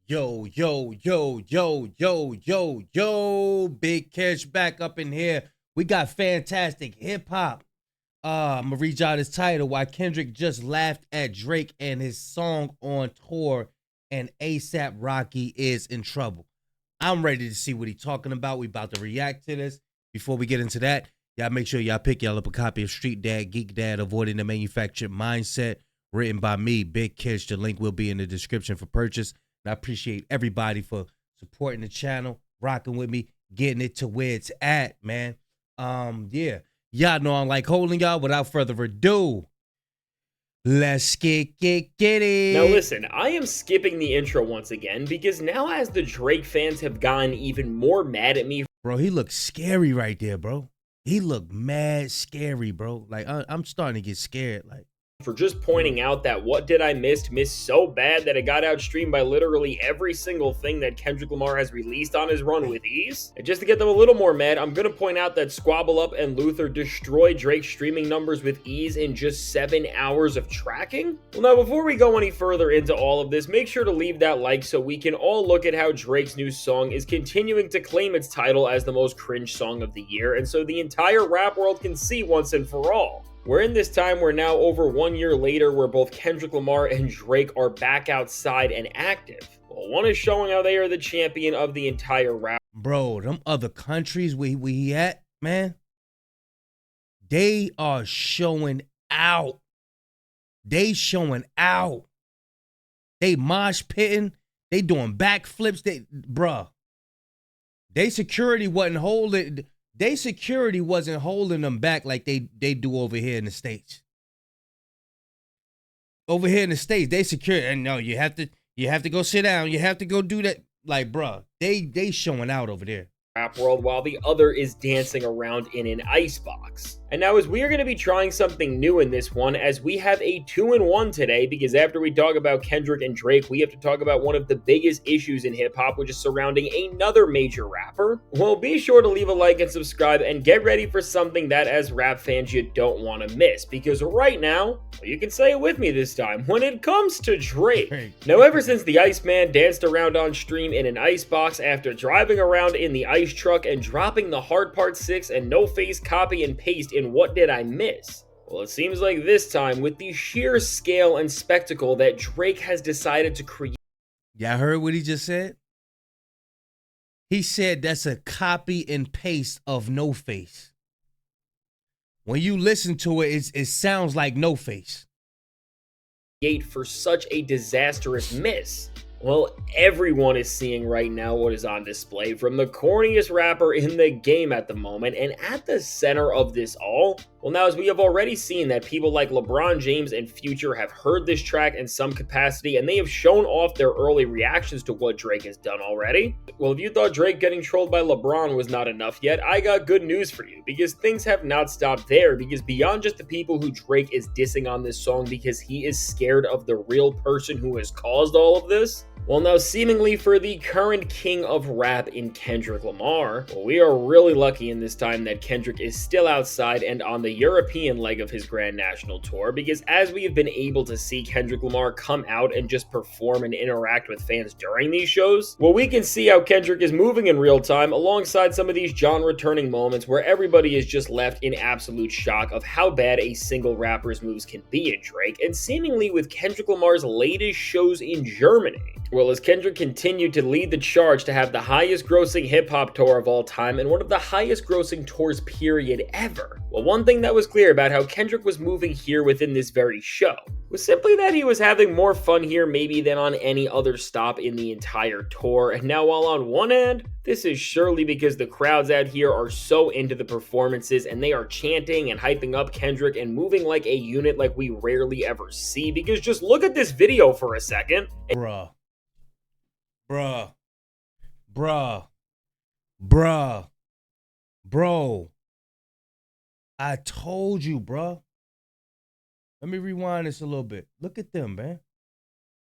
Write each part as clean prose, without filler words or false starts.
Yo, yo, yo, yo, yo, yo, yo, Big Catch back up in here. We got fantastic hip hop. I'm gonna read y'all this title. Why Kendrick just laughed at Drake and his song on tour, and ASAP Rocky is in trouble. I'm ready to see what he's talking about. We about to react to this. Before we get into that, y'all make sure y'all pick y'all up a copy of Street Dad, Geek Dad, Avoiding the Manufactured Mindset, written by me, Big Catch. The link will be in the description for purchase. And I appreciate everybody for supporting the channel, rocking with me, getting it to where it's at, man. Yeah. Y'all know I'm like holding y'all. Without further ado, let's get it. Now listen, I am skipping the intro once again because now as the Drake fans have gotten even more mad at me. Bro, he looks scary right there, bro. He looked mad scary, bro. Like, I'm starting to get scared. Like, For just pointing out that What Did I Miss so bad that it got outstreamed by literally every single thing that Kendrick Lamar has released on his run with ease. And just to get them a little more mad, I'm gonna point out that Squabble Up and Luther destroyed Drake's streaming numbers with ease in just 7 hours of tracking. Well, now before we go any further into all of this, make sure to leave that like so we can all look at how Drake's new song is continuing to claim its title as the most cringe song of the year, and so the entire rap world can see once and for all. We're in this time where now over 1 year later where both Kendrick Lamar and Drake are back outside and active. Well, one is showing how they are the champion of the entire rap. bro, them other countries where he at, man, they are showing out. They showing out. They mosh pitting. They doing backflips. They security wasn't holding. They security wasn't holding them back like they do over here in the States. Over here in the States, they secure, and no, you have to go sit down. You have to go do that. Like, bruh, they showing out over there. Rap world while the other is dancing around in an icebox. And now as we are going to be trying something new in this one, as we have a 2-in-1 today, because after we talk about Kendrick and Drake, we have to talk about one of the biggest issues in hip-hop, which is surrounding another major rapper. Well, be sure to leave a like and subscribe, and get ready for something that as rap fans you don't want to miss, because right now, well, you can say it with me this time, when it comes to Drake. Now ever since the Iceman danced around on stream in an icebox after driving around in the ice truck and dropping the Hard Part 6 and No Face copy and paste in What Did I Miss? Well, it seems like this time, with the sheer scale and spectacle that Drake has decided to create. Y'all heard what he just said? He said that's a copy and paste of No Face. When you listen to it, it sounds like No Face. For such a disastrous miss. Well, everyone is seeing right now what is on display from the corniest rapper in the game at the moment, and at the center of this all, well, now as we have already seen that people like LeBron James and Future have heard this track in some capacity, and they have shown off their early reactions to what Drake has done already. Well, if you thought Drake getting trolled by LeBron was not enough yet, I got good news for you, because things have not stopped there, because beyond just the people who Drake is dissing on this song because he is scared of the real person who has caused all of this, well, now seemingly for the current king of rap in Kendrick Lamar, well, we are really lucky in this time that Kendrick is still outside and on the European leg of his Grand National Tour, because as we have been able to see Kendrick Lamar come out and just perform and interact with fans during these shows, well, we can see how Kendrick is moving in real time alongside some of these genre-turning moments where everybody is just left in absolute shock of how bad a single rapper's moves can be in Drake, and seemingly with Kendrick Lamar's latest shows in Germany. Well, as Kendrick continued to lead the charge to have the highest grossing hip-hop tour of all time and one of the highest grossing tours period ever. Well, one thing that was clear about how Kendrick was moving here within this very show was simply that he was having more fun here maybe than on any other stop in the entire tour. And now while on one hand, this is surely because the crowds out here are so into the performances and they are chanting and hyping up Kendrick and moving like a unit like we rarely ever see, because just look at this video for a second. Bruh, bro. I told you, bruh. Let me rewind this a little bit. Look at them, man.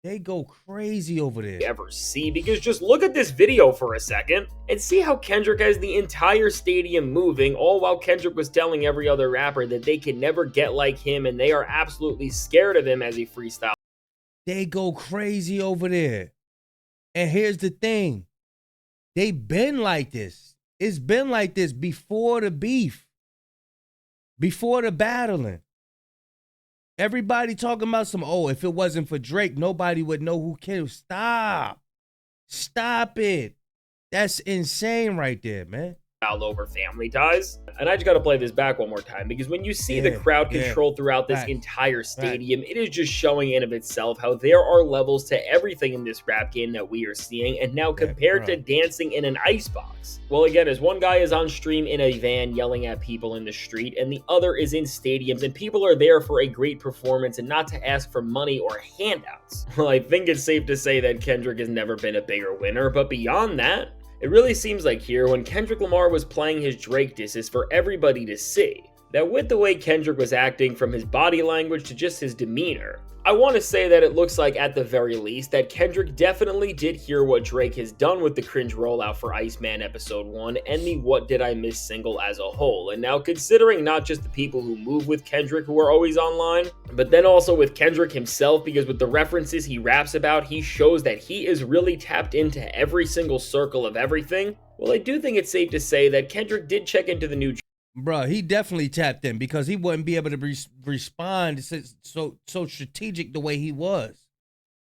They go crazy over there. Ever see, because just look at this video for a second and see how Kendrick has the entire stadium moving, all while Kendrick was telling every other rapper that they can never get like him and they are absolutely scared of him as he freestyles. They go crazy over there. And here's the thing. They been like this. It's been like this before the beef, before the battling. Everybody talking about some, oh, if it wasn't for Drake, nobody would know who killed. Stop. Stop it. That's insane right there, man. Over family ties. And I just got to play this back one more time, because when you see the crowd control throughout this entire stadium, it is just showing in of itself how there are levels to everything in this rap game that we are seeing. And now compared to dancing in an icebox, well, again, as one guy is on stream in a van yelling at people in the street, and the other is in stadiums, and people are there for a great performance and not to ask for money or handouts. Well, I think it's safe to say that Kendrick has never been a bigger winner. But beyond that, it really seems like here, when Kendrick Lamar was playing his Drake disses for everybody to see, that with the way Kendrick was acting, from his body language to just his demeanor, I want to say that it looks like, at the very least, that Kendrick definitely did hear what Drake has done with the cringe rollout for Iceman Episode 1 and the What Did I Miss single as a whole. And now, considering not just the people who move with Kendrick who are always online, but then also with Kendrick himself, because with the references he raps about, he shows that he is really tapped into every single circle of everything. Well, I do think it's safe to say that Kendrick did check into the new Bro, he definitely tapped in, because he wouldn't be able to respond so strategic the way he was.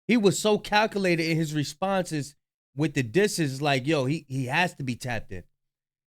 He was so calculated in his responses with the disses. Like, yo, he has to be tapped in.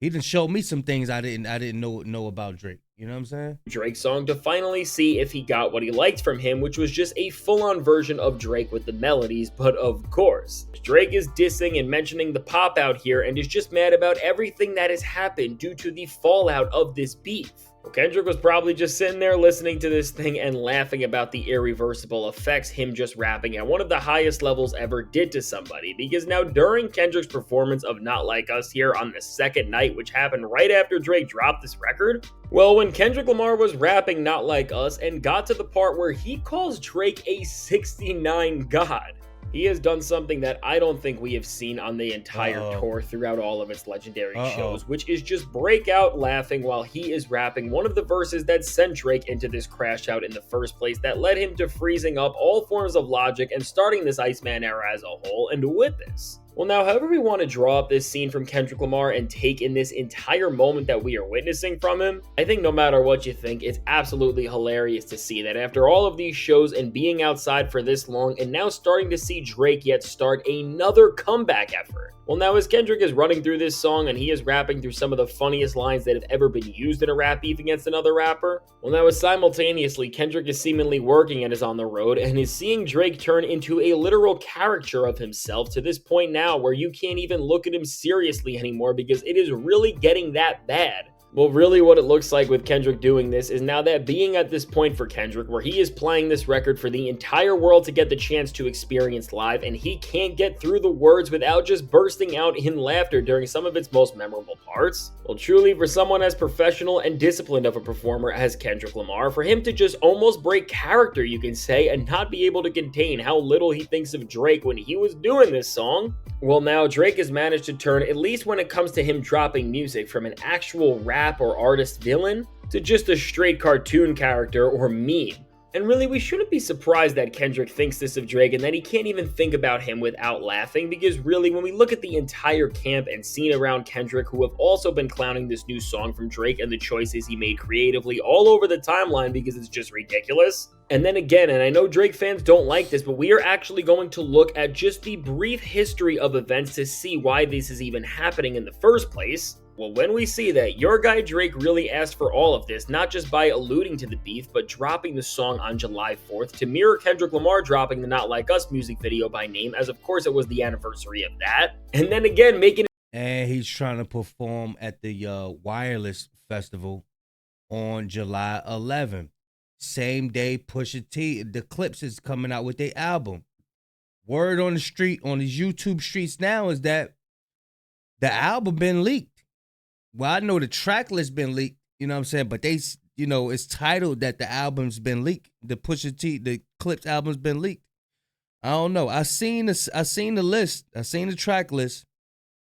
He done showed me some things I didn't know about Drake. You know what I'm saying? Drake song to finally see if he got what he liked from him, which was just a full-on version of Drake with the melodies. But of course, Drake is dissing and mentioning the pop out here, and is just mad about everything that has happened due to the fallout of this beef. Well, Kendrick was probably just sitting there listening to this thing and laughing about the irreversible effects him just rapping at one of the highest levels ever did to somebody. Because now, during Kendrick's performance of Not Like Us here on the second night, which happened right after Drake dropped this record, well, when Kendrick Lamar was rapping Not Like Us and got to the part where he calls Drake a 69 god, he has done something that I don't think we have seen on the entire tour throughout all of its legendary shows, which is just break out laughing while he is rapping one of the verses that sent Drake into this crash out in the first place, that led him to freezing up all forms of logic and starting this Iceman era as a whole. And with this, well, now, however we want to draw up this scene from Kendrick Lamar and take in this entire moment that we are witnessing from him, I think no matter what you think, it's absolutely hilarious to see that after all of these shows and being outside for this long, and now starting to see Drake yet start another comeback effort. Well, now, as Kendrick is running through this song and he is rapping through some of the funniest lines that have ever been used in a rap beef against another rapper, well, now, as simultaneously Kendrick is seemingly working and is on the road and is seeing Drake turn into a literal caricature of himself, to this point now where you can't even look at him seriously anymore because it is really getting that bad. Well, really what it looks like with Kendrick doing this is now that being at this point for Kendrick where he is playing this record for the entire world to get the chance to experience live, and he can't get through the words without just bursting out in laughter during some of its most memorable parts. Well, truly, for someone as professional and disciplined of a performer as Kendrick Lamar, for him to just almost break character, you can say, and not be able to contain how little he thinks of Drake when he was doing this song, well, now Drake has managed to turn, at least when it comes to him dropping music, from an actual rap or artist villain to just a straight cartoon character or meme. And really, we shouldn't be surprised that Kendrick thinks this of Drake and that he can't even think about him without laughing, because really, when we look at the entire camp and scene around Kendrick, who have also been clowning this new song from Drake and the choices he made creatively all over the timeline because it's just ridiculous. And then again, and I know Drake fans don't like this, but we are actually going to look at just the brief history of events to see why this is even happening in the first place. Well, when we see that your guy Drake really asked for all of this, not just by alluding to the beef, but dropping the song on July 4th to mirror Kendrick Lamar dropping the Not Like Us music video by name, as of course it was the anniversary of that. And then again, making it. And he's trying to perform at the Wireless Festival on July 11th. Same day, Pusha T, the Clips is coming out with their album. Word on the street, on these YouTube streets now, is that the album been leaked. Well, I know the track list been leaked, you know what I'm saying? But they, you know, it's titled that the album's been leaked. The Pusha T, the Clips album's been leaked. I don't know. I seen the list. I seen the track list,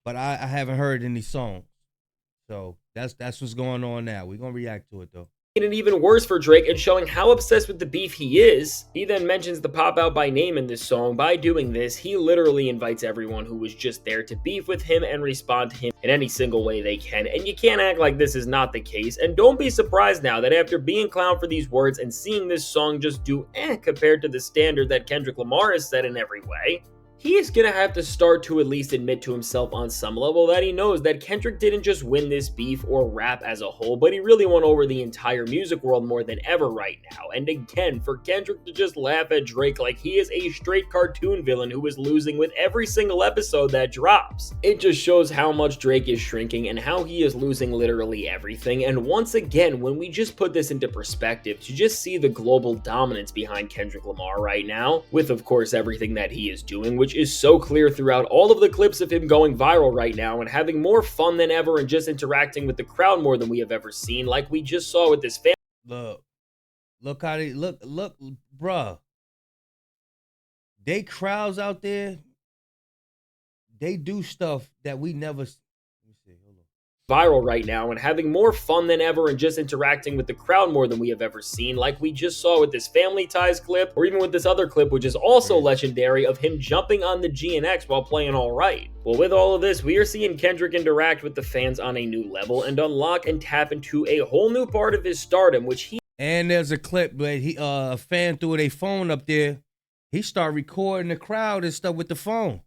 but I haven't heard any songs. So that's what's going on now. We're gonna react to it though. it even worse for Drake and showing how obsessed with the beef he is. He then mentions the pop out by name in this song. By doing this, he literally invites everyone who was just there to beef with him and respond to him in any single way they can. And you can't act like this is not the case. And don't be surprised now that after being clowned for these words and seeing this song just do compared to the standard that Kendrick Lamar has set in every way, he is going to have to start to at least admit to himself on some level that he knows that Kendrick didn't just win this beef or rap as a whole, but he really won over the entire music world more than ever right now. And again, for Kendrick to just laugh at Drake like he is a straight cartoon villain who is losing with every single episode that drops, it just shows how much Drake is shrinking and how he is losing literally everything. And once again, when we just put this into perspective, to just see the global dominance behind Kendrick Lamar right now, with of course everything that he is doing, which is so clear throughout all of the clips of him going viral right now and having more fun than ever and just interacting with the crowd more than we have ever seen, like we just saw with this fan. Look how they look, bruh. They crowds out there, they do stuff that we never. Let me see, hold on. Viral right now and having more fun than ever and just interacting with the crowd more than we have ever seen, like we just saw with this Family Ties clip, or even with this other clip, which is also legendary, of him jumping on the GNX while playing All Right. Well, with all of this, we are seeing Kendrick interact with the fans on a new level and unlock and tap into a whole new part of his stardom, which he. And there's a clip where a fan threw their phone up there. He started recording the crowd and stuff with the phone.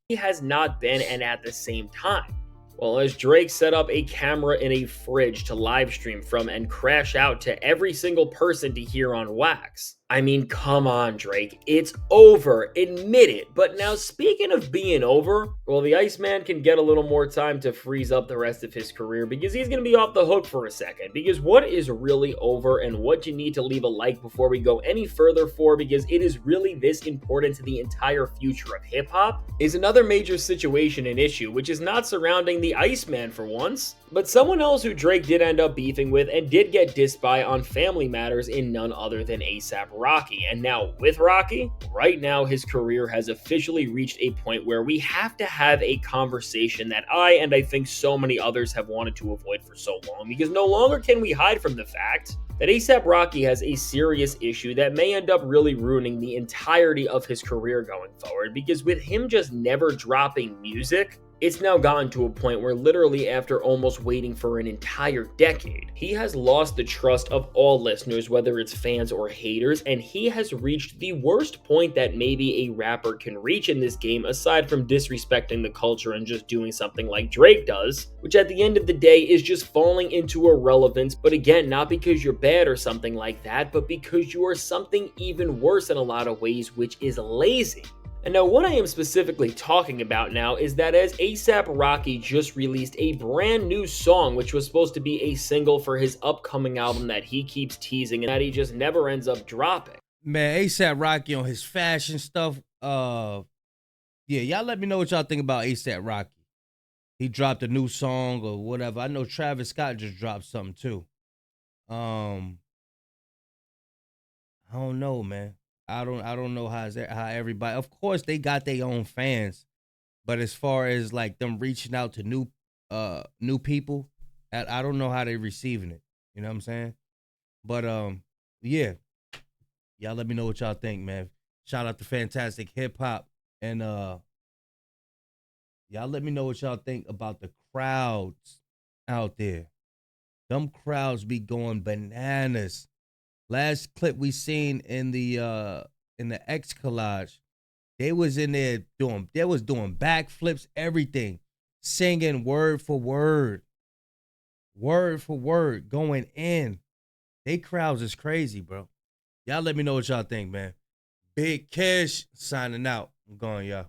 He has not been, and at the same time. Well, as Drake set up a camera in a fridge to live stream from and crash out to every single person to hear on wax. I mean, come on, Drake. It's over. Admit it. But now, speaking of being over, well, the Iceman can get a little more time to freeze up the rest of his career because he's going to be off the hook for a second. Because what is really over and what you need to leave a like before we go any further for, because it is really this important to the entire future of hip-hop, is another major situation and issue, which is not surrounding the Iceman for once, but someone else who Drake did end up beefing with and did get dissed by on Family Matters in none other than A$AP Rocky. And now with Rocky, right now his career has officially reached a point where we have to have a conversation that I think so many others have wanted to avoid for so long, because no longer can we hide from the fact that A$AP Rocky has a serious issue that may end up really ruining the entirety of his career going forward, because with him just never dropping music, it's now gotten to a point where literally after almost waiting for an entire decade, he has lost the trust of all listeners, whether it's fans or haters, and he has reached the worst point that maybe a rapper can reach in this game, aside from disrespecting the culture and just doing something like Drake does, which at the end of the day is just falling into irrelevance. But again, not because you're bad or something like that, but because you are something even worse in a lot of ways, which is lazy. And now what I am specifically talking about now is that as A$AP Rocky just released a brand new song, which was supposed to be a single for his upcoming album that he keeps teasing and that he just never ends up dropping. Man, A$AP Rocky on his fashion stuff. Yeah, y'all let me know what y'all think about A$AP Rocky. He dropped a new song or whatever. I know Travis Scott just dropped something too. I don't know, man. I don't know how everybody. Of course, they got their own fans, but as far as like them reaching out to new people, I don't know how they receiving it. You know what I'm saying? But yeah, y'all let me know what y'all think, man. Shout out to Fantastic Hip Hop, and y'all let me know what y'all think about the crowds out there. Them crowds be going bananas. Last clip we seen in the X collage, they was in there doing backflips, everything, singing word for word, going in. They crowds is crazy, bro. Y'all let me know what y'all think, man. Big Cash signing out. I'm going, y'all.